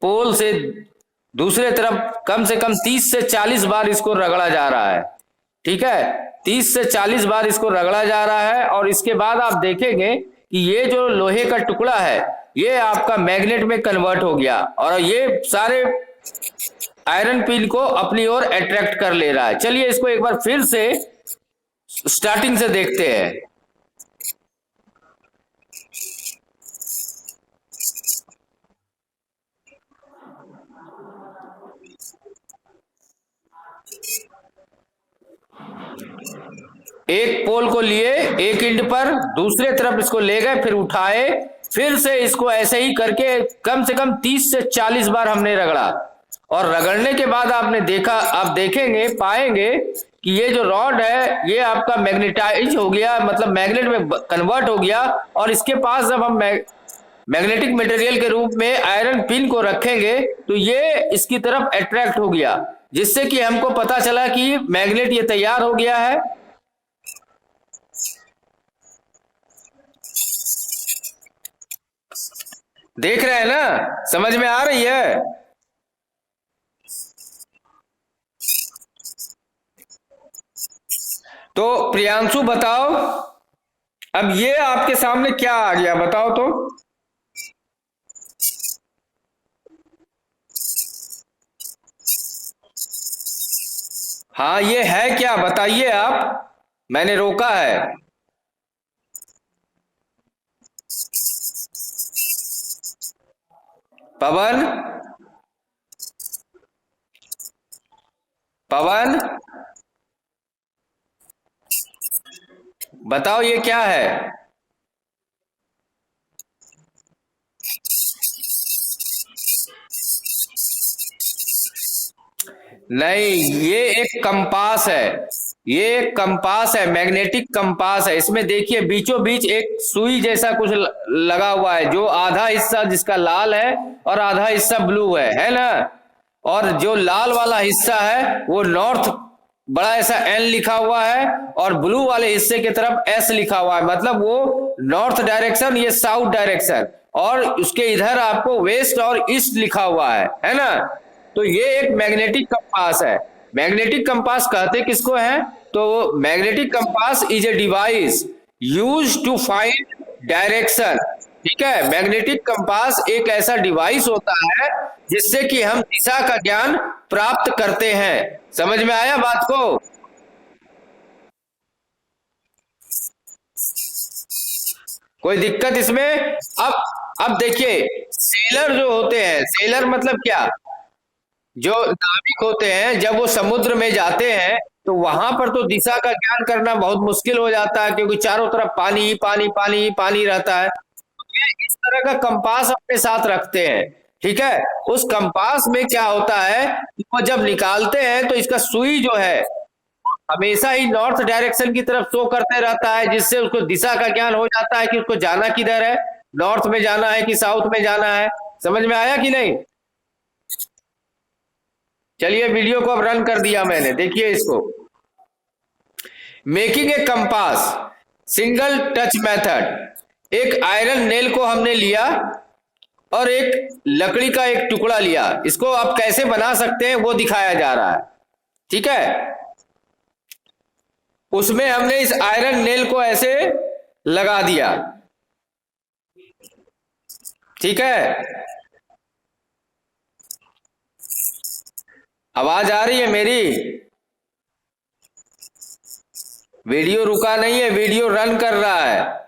पोल से दूसरे तरफ कम से कम 30 से 40 बार इसको रगड़ा जा रहा है। ठीक है, 30 से 40 बार इसको रगड़ा जा रहा है और इसके बाद आप देखेंगे कि ये जो लोहे का टुकड़ा है ये आपका मैग्नेट में कन्वर्ट हो गया और ये सारे आयरन पिन को अपनी ओर अट्रैक्ट कर ले रहा है। चलिए इसको एक बार फिर से स्टार्टिंग से देखते हैं। एक पोल को लिए एक इंड पर, दूसरे तरफ इसको ले गए, फिर उठाए, फिर से इसको ऐसे ही करके कम से कम 30 से 40 बार हमने रगड़ा और रगड़ने के बाद आपने देखा, आप देखेंगे पाएंगे कि ये जो रॉड है ये आपका मैग्नेटाइज हो गया, मतलब मैग्नेट में कन्वर्ट हो गया और इसके पास जब हम मैग्नेटिक मटेरियल के रूप में आयरन पिन को रखेंगे तो ये इसकी तरफ अट्रैक्ट हो गया, जिससे कि हमको पता चला कि मैग्नेट ये तैयार हो गया है। देख रहे हैं ना, समझ में आ रही है? तो प्रियांशु बताओ, अब ये आपके सामने क्या आ गया बताओ तो। हाँ ये है क्या, बताइए आप, मैंने रोका है। पवन, पवन बताओ ये क्या है। नहीं, ये एक कंपास है, ये एक कंपास है, मैग्नेटिक कंपास है। इसमें देखिए बीचों बीच एक सुई जैसा कुछ लगा हुआ है, जो आधा हिस्सा जिसका लाल है और आधा हिस्सा ब्लू है ना। और जो लाल वाला हिस्सा है वो नॉर्थ बड़ा ऐसा एन लिखा हुआ है और ब्लू वाले हिस्से की तरफ एस लिखा हुआ है, मतलब वो नॉर्थ डायरेक्शन, ये साउथ डायरेक्शन, और उसके इधर आपको वेस्ट और ईस्ट लिखा हुआ है ना। तो ये एक मैग्नेटिक कंपास है। मैग्नेटिक कंपास कहते किसको है? तो magnetic compass is a device use to find direction. ठीक है, मैग्नेटिक कंपास एक ऐसा डिवाइस होता है जिससे कि हम दिशा का ज्ञान प्राप्त करते हैं। समझ में आया बात को? कोई दिक्कत इसमें? अब देखिए, सेलर जो होते हैं, सेलर मतलब क्या, जो नाविक होते हैं जब वो समुद्र में जाते हैं तो वहां पर तो दिशा का ज्ञान करना बहुत मुश्किल हो जाता है, क्योंकि चारों तरफ पानी ही पानी, पानी ही पानी रहता है। तो ये इस तरह का कंपास अपने साथ रखते हैं। ठीक है, उस कंपास में क्या होता है कि वो जब निकालते हैं तो इसका सुई जो है हमेशा ही नॉर्थ डायरेक्शन की तरफ शो करते रहता है, जिससे उसको दिशा का ज्ञान हो जाता है कि उसको जाना किधर है, नॉर्थ में जाना है कि साउथ में जाना है। समझ में आया कि नहीं? चलिए वीडियो को अब रन कर दिया मैंने, देखिए इसको। Making a compass single touch method. एक आयरन नेल को हमने लिया और एक लकड़ी का एक टुकड़ा लिया, इसको आप कैसे बना सकते हैं वो दिखाया जा रहा है। ठीक है, उसमें हमने इस आयरन नेल को ऐसे लगा दिया। ठीक है, आवाज आ रही है मेरी? वीडियो रुका नहीं है, वीडियो रन कर रहा है।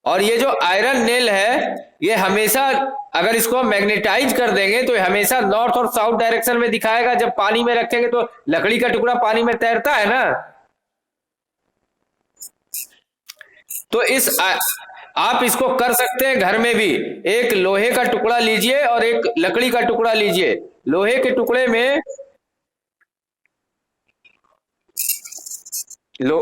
और ये जो आयरन नेल है ये हमेशा, अगर इसको हम मैग्नेटाइज कर देंगे तो ये हमेशा नॉर्थ और साउथ डायरेक्शन में दिखाएगा। जब पानी में रखेंगे तो लकड़ी का टुकड़ा पानी में तैरता है ना, तो आप इसको कर सकते हैं घर में भी। एक लोहे का टुकड़ा लीजिए और एक लकड़ी का टुकड़ा लीजिए। लोहे के टुकड़े में लो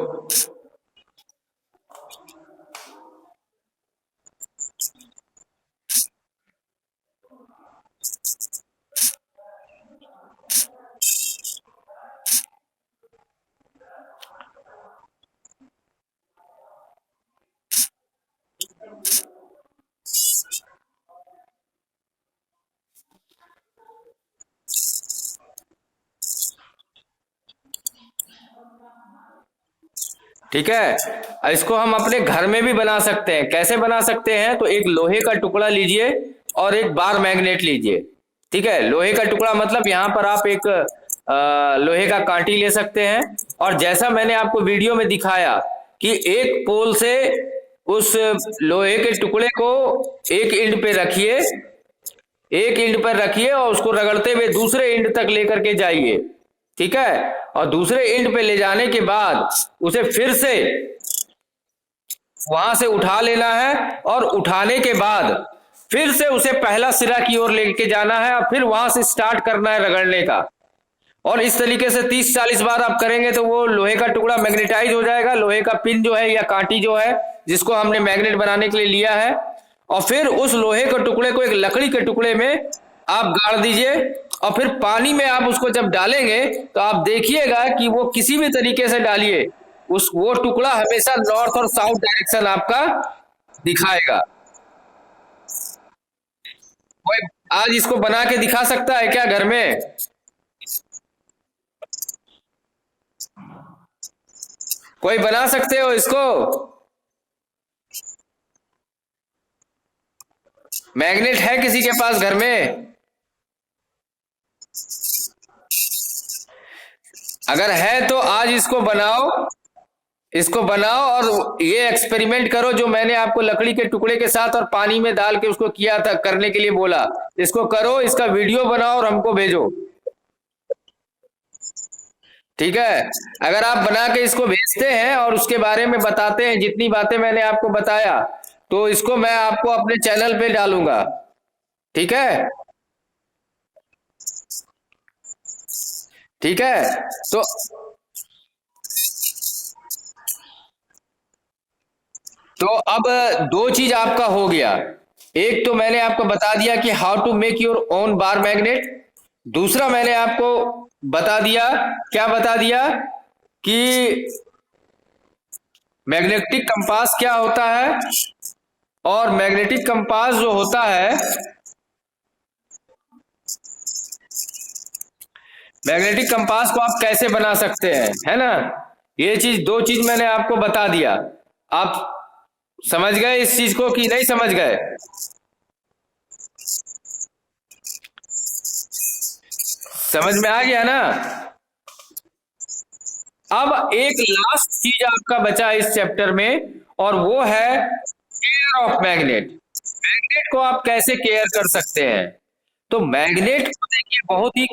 ठीक है। इसको हम अपने घर में भी बना सकते हैं। कैसे बना सकते हैं? तो एक लोहे का टुकड़ा लीजिए और एक बार मैग्नेट लीजिए। ठीक है, लोहे का टुकड़ा मतलब यहाँ पर आप एक लोहे का कांटी ले सकते हैं, और जैसा मैंने आपको वीडियो में दिखाया कि एक पोल से उस लोहे के टुकड़े को एक इंड पे रखिए, एक इंड पर रखिए और उसको रगड़ते हुए दूसरे इंड तक लेकर के जाइए। ठीक है, और दूसरे इंड पे ले जाने के बाद उसे फिर से वहां से उठा लेना है, और उठाने के बाद फिर से उसे पहला सिरा की ओर लेके जाना है, और फिर वहां से स्टार्ट करना है रगड़ने का। और इस तरीके से 30-40 बार आप करेंगे तो वो लोहे का टुकड़ा मैग्नेटाइज हो जाएगा। लोहे का पिन जो है या कांटी जो है जिसको हमने मैग्नेट बनाने के लिए लिया है, और फिर उस लोहे के टुकड़े को एक लकड़ी के टुकड़े में आप गाड़ दीजिए, और फिर पानी में आप उसको जब डालेंगे तो आप देखिएगा कि वो किसी भी तरीके से डालिए, उस वो टुकड़ा हमेशा नॉर्थ और साउथ डायरेक्शन आपका दिखाएगा। कोई आज इसको बना के दिखा सकता है क्या घर में? कोई बना सकते हो इसको? मैग्नेट है किसी के पास घर में? अगर है तो आज इसको बनाओ, इसको बनाओ और ये एक्सपेरिमेंट करो जो मैंने आपको लकड़ी के टुकड़े के साथ और पानी में डाल के उसको किया था, करने के लिए बोला। इसको करो, इसका वीडियो बनाओ और हमको भेजो। ठीक है, अगर आप बना के इसको भेजते हैं और उसके बारे में बताते हैं जितनी बातें मैंने आपको बताया, तो इसको मैं आपको अपने चैनल पे डालूंगा। ठीक है, ठीक है। तो अब दो चीज आपका हो गया। एक तो मैंने आपको बता दिया कि how to make your own bar magnet. दूसरा मैंने आपको बता दिया, क्या बता दिया, कि मैग्नेटिक कंपास क्या होता है, और मैग्नेटिक कंपास जो होता है, मैग्नेटिक कंपास को आप कैसे बना सकते हैं, है ना। ये चीज, दो चीज मैंने आपको बता दिया। आप समझ गए इस चीज को कि नहीं समझ गए? समझ में आ गया ना? अब एक लास्ट चीज आपका बचा इस चैप्टर में, और वो है केयर ऑफ मैग्नेट। मैग्नेट को आप कैसे केयर कर सकते हैं? तो मैग्नेट को देखिए बहुत ही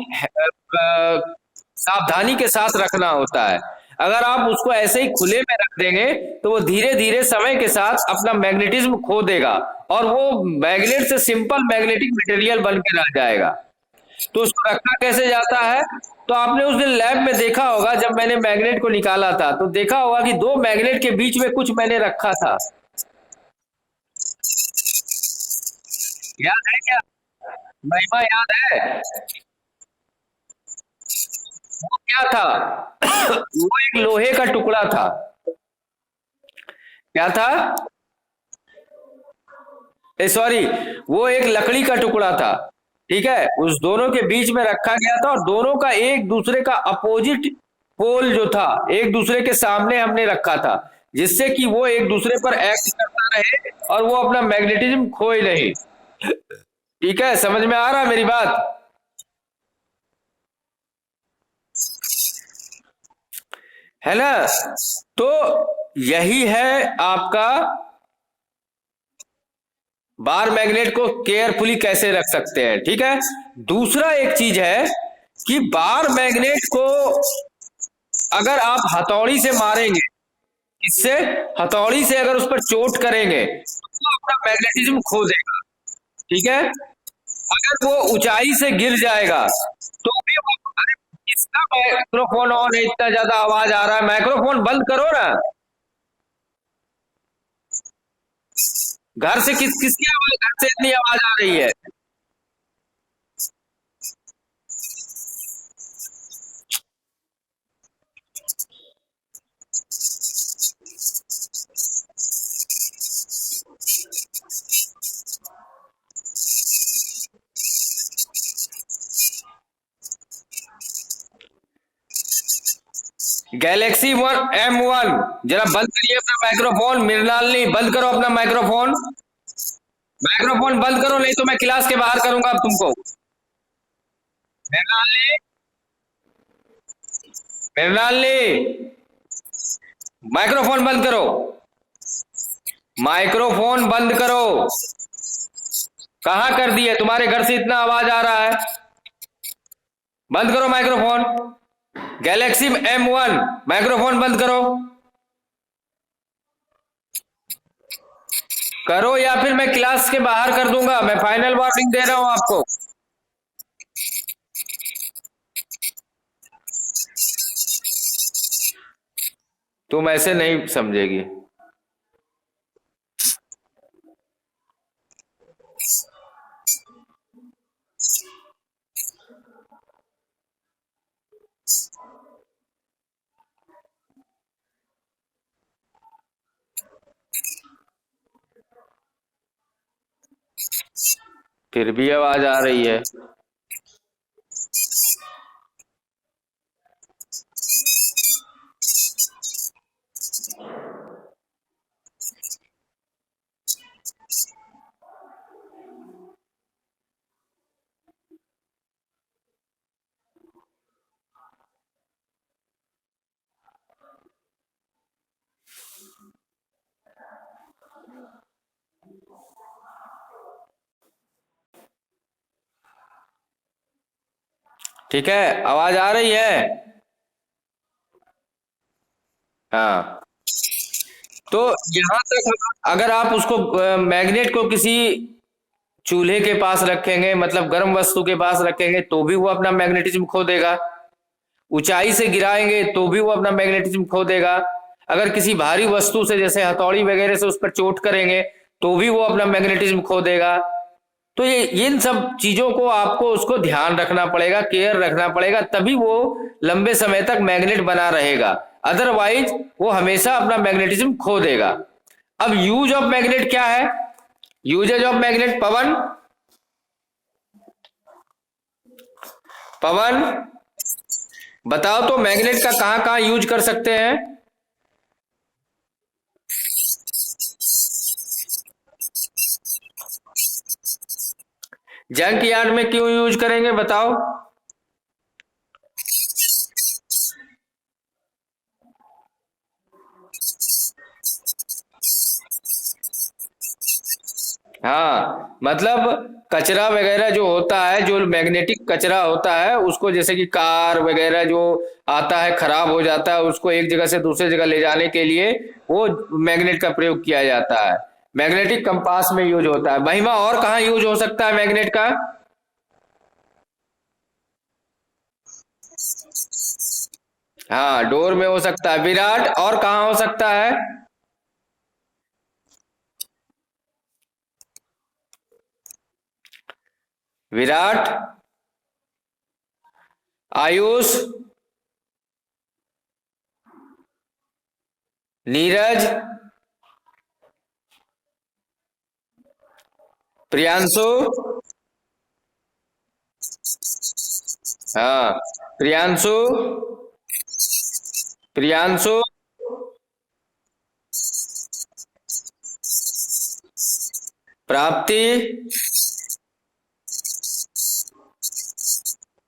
सावधानी के साथ रखना होता है। अगर आप उसको ऐसे ही खुले में रख देंगे तो वो धीरे धीरे समय के साथ अपना मैग्नेटिज्म खो देगा, और वो मैग्नेट से सिंपल मैग्नेटिक मटेरियल बन के रह जाएगा। तो उसको रखा कैसे जाता है? तो आपने उस दिन लैब में देखा होगा, जब मैंने मैग्नेट को निकाला था तो देखा होगा कि दो मैग्नेट के बीच में कुछ मैंने रखा था। याद है क्या? महिमा याद है? वो क्या था? वो एक लोहे का टुकड़ा था। क्या था? सॉरी, वो एक लकड़ी का टुकड़ा था। ठीक है, उस दोनों के बीच में रखा गया था, और दोनों का एक दूसरे का अपोजिट पोल जो था एक दूसरे के सामने हमने रखा था, जिससे कि वो एक दूसरे पर एक्ट करता रहे और वो अपना मैग्नेटिज्म खोए नहीं। ठीक है, समझ में आ रहा है मेरी बात? है ना। तो यही है आपका बार मैग्नेट को केयरफुली कैसे रख सकते हैं। ठीक है, दूसरा एक चीज है कि बार मैग्नेट को अगर आप हथौड़ी से मारेंगे, इससे हथौड़ी से अगर उस पर चोट करेंगे तो वो अपना मैग्नेटिज्म खो देगा। ठीक है, अगर वो ऊंचाई से गिर जाएगा तो भी वो, अरे किसका माइक्रोफोन ऑन है, इतना ज्यादा आवाज आ रहा है, माइक्रोफोन बंद करो ना। घर से किसकी आवाज, घर से इतनी आवाज आ रही है? Galaxy 1 M1, जरा बंद करिए अपना माइक्रोफोन। मृणालिनी बंद करो अपना माइक्रोफोन। माइक्रोफोन बंद करो, नहीं तो मैं क्लास के बाहर करूंगा अब तुमको। मृणालिनी, मृणालिनी, माइक्रोफोन बंद करो। माइक्रोफोन बंद करो। कहाँ कर दिए? तुम्हारे घर से इतना आवाज आ रहा है। बंद करो माइक्रोफोन। Galaxy M1, माइक्रोफोन बंद करो। करो या फिर मैं क्लास के बाहर कर दूंगा। मैं फाइनल वार्निंग दे रहा हूं आपको। तुम ऐसे नहीं समझेगी। फिर भी आवाज आ रही है। ठीक है, आवाज आ रही है। हाँ, तो यहां तक अगर आप उसको मैग्नेट को किसी चूल्हे के पास रखेंगे, मतलब गर्म वस्तु के पास रखेंगे, तो भी वो अपना मैग्नेटिज्म खो देगा। ऊंचाई से गिराएंगे तो भी वो अपना मैग्नेटिज्म खो देगा। अगर किसी भारी वस्तु से जैसे हथौड़ी वगैरह से उस पर चोट करेंगे तो भी वो अपना मैग्नेटिज्म खो देगा। तो ये इन सब चीजों को आपको उसको ध्यान रखना पड़ेगा, केयर रखना पड़ेगा, तभी वो लंबे समय तक मैग्नेट बना रहेगा। अदरवाइज वो हमेशा अपना मैग्नेटिज्म खो देगा। अब यूज ऑफ मैग्नेट क्या है? यूजेज ऑफ मैग्नेट, पवन, पवन बताओ तो मैग्नेट का कहां कहां यूज कर सकते हैं? जंक यार्ड में क्यों यूज करेंगे बताओ? हाँ, मतलब कचरा वगैरह जो होता है, जो मैग्नेटिक कचरा होता है, उसको जैसे कि कार वगैरह जो आता है खराब हो जाता है, उसको एक जगह से दूसरी जगह ले जाने के लिए वो मैग्नेट का प्रयोग किया जाता है। मैग्नेटिक कंपास में यूज होता है। महिमा, और कहाँ यूज हो सकता है मैग्नेट का? हाँ, डोर में हो सकता है। विराट, और कहाँ हो सकता है? विराट, आयुष, नीरज, प्रियांशु। हाँ, प्रियांशु, प्रियांशु, प्राप्ति,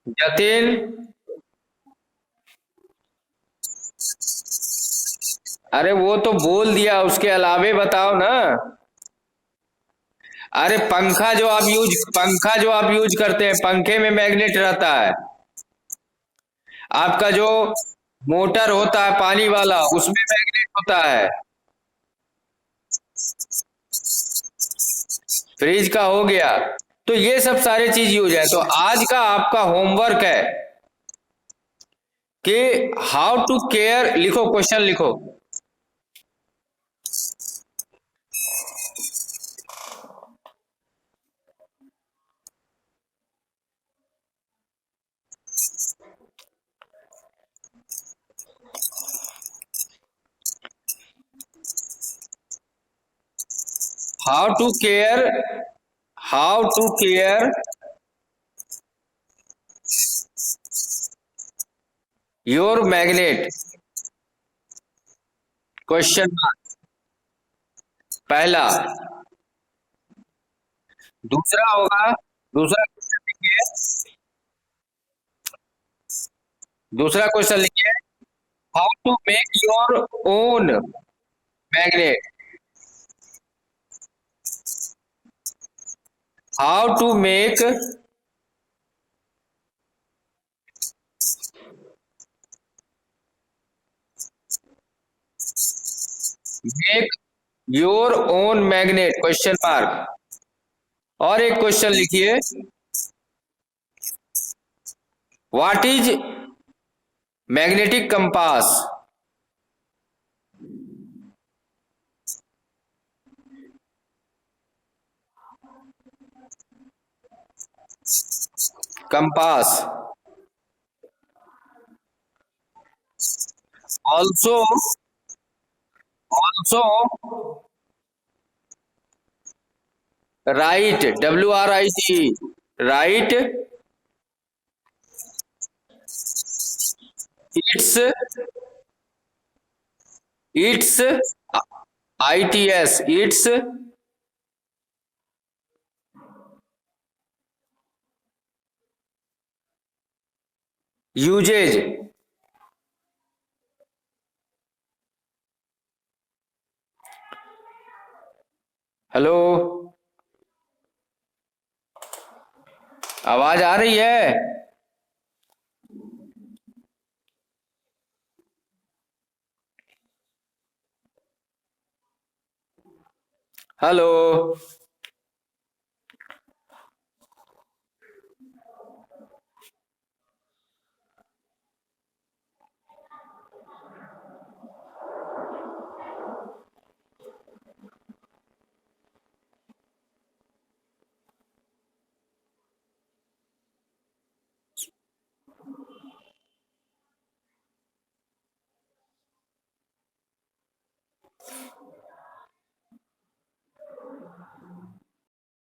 जतिन। अरे वो तो बोल दिया, उसके अलावे बताओ ना। अरे पंखा जो आप यूज करते हैं, पंखे में मैग्नेट रहता है। आपका जो मोटर होता है पानी वाला, उसमें मैग्नेट होता है। फ्रिज का हो गया। तो ये सब सारे चीज यूज है। तो आज का आपका होमवर्क है कि हाउ टू केयर, लिखो, क्वेश्चन लिखो। How to care, how to care your magnet. Question mark पहला। दूसरा होगा, दूसरा क्वेश्चन लिखिए, दूसरा क्वेश्चन लिखिए, how to make your own magnet. How to make your own magnet, question mark. और एक क्वेश्चन लिखिए, what is magnetic compass. Compass also, also right, WRIT, right its, its ITS, its uses. Hello, आवाज आ रही है? Hello,